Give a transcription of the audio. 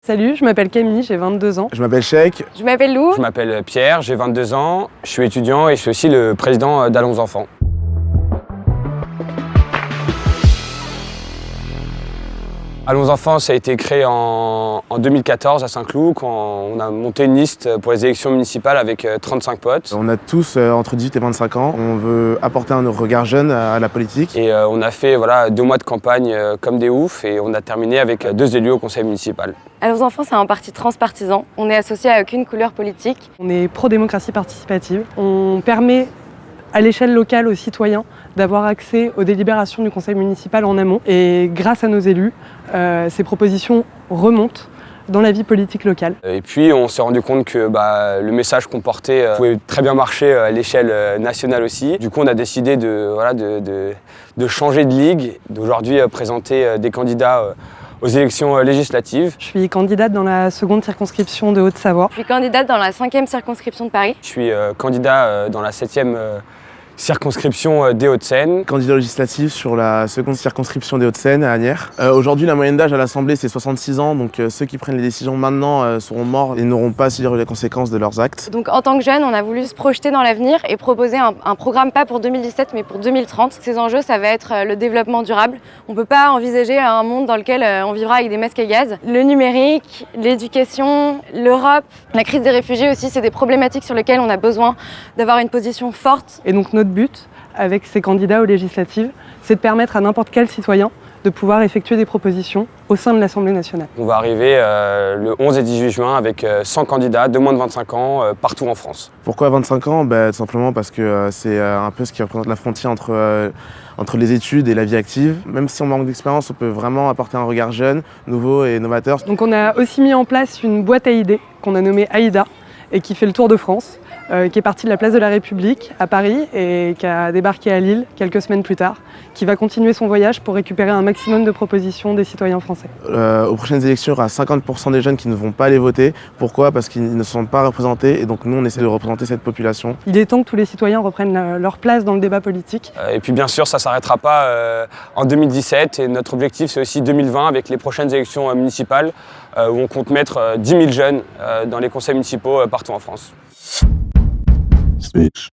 Salut, je m'appelle Camille, j'ai 22 ans. Je m'appelle Cheikh. Je m'appelle Lou. Je m'appelle Pierre, j'ai 22 ans, je suis étudiant et je suis aussi le président d'Allons Enfants. Allons Enfants, ça a été créé en 2014 à Saint-Cloud, quand on a monté une liste pour les élections municipales avec 35 potes. On a tous entre 18 et 25 ans. On veut apporter un regard jeune à la politique. Et on a fait 2 mois de campagne comme des oufs et on a terminé avec 2 élus au conseil municipal. Allons Enfants, c'est un parti transpartisan. On n'est associé à aucune couleur politique. On est pro-démocratie participative. On permet à l'échelle locale aux citoyens d'avoir accès aux délibérations du conseil municipal en amont. Et grâce à nos élus, ces propositions remontent dans la vie politique locale. Et puis on s'est rendu compte que le message qu'on portait pouvait très bien marcher à l'échelle nationale aussi. Du coup on a décidé de changer de ligue, d'aujourd'hui présenter des candidats aux élections législatives. Je suis candidate dans la seconde circonscription de Haute-Savoie. Je suis candidate dans la 5e circonscription de Paris. Je suis candidat dans la 7e circonscription des Hauts-de-Seine. Candidat législatif sur la seconde circonscription des Hauts-de-Seine à Asnières. Aujourd'hui, la moyenne d'âge à l'Assemblée, c'est 66 ans. Donc ceux qui prennent les décisions maintenant seront morts et n'auront pas à subir les conséquences de leurs actes. Donc en tant que jeune, on a voulu se projeter dans l'avenir et proposer un programme pas pour 2017 mais pour 2030. Ces enjeux, ça va être le développement durable. On ne peut pas envisager un monde dans lequel on vivra avec des masques à gaz. Le numérique, l'éducation, l'Europe, la crise des réfugiés aussi, c'est des problématiques sur lesquelles on a besoin d'avoir une position forte. Et donc notre but avec ces candidats aux législatives, c'est de permettre à n'importe quel citoyen de pouvoir effectuer des propositions au sein de l'Assemblée nationale. On va arriver le 11 et 18 juin avec 100 candidats de moins de 25 ans partout en France. Pourquoi 25 ans ? Tout simplement parce que c'est un peu ce qui représente la frontière entre les études et la vie active. Même si on manque d'expérience, on peut vraiment apporter un regard jeune, nouveau et novateur. Donc on a aussi mis en place une boîte à idées qu'on a nommée AIDA et qui fait le tour de France, qui est partie de la place de la République à Paris et qui a débarqué à Lille quelques semaines plus tard, qui va continuer son voyage pour récupérer un maximum de propositions des citoyens français. Aux prochaines élections, il y aura 50% des jeunes qui ne vont pas aller voter. Pourquoi ? Parce qu'ils ne se sentent pas représentés et donc nous on essaie de représenter cette population. Il est temps que tous les citoyens reprennent leur place dans le débat politique. Et puis bien sûr ça ne s'arrêtera pas en 2017 et notre objectif c'est aussi 2020 avec les prochaines élections municipales où on compte mettre 10 000 jeunes dans les conseils municipaux partout en France. Switch.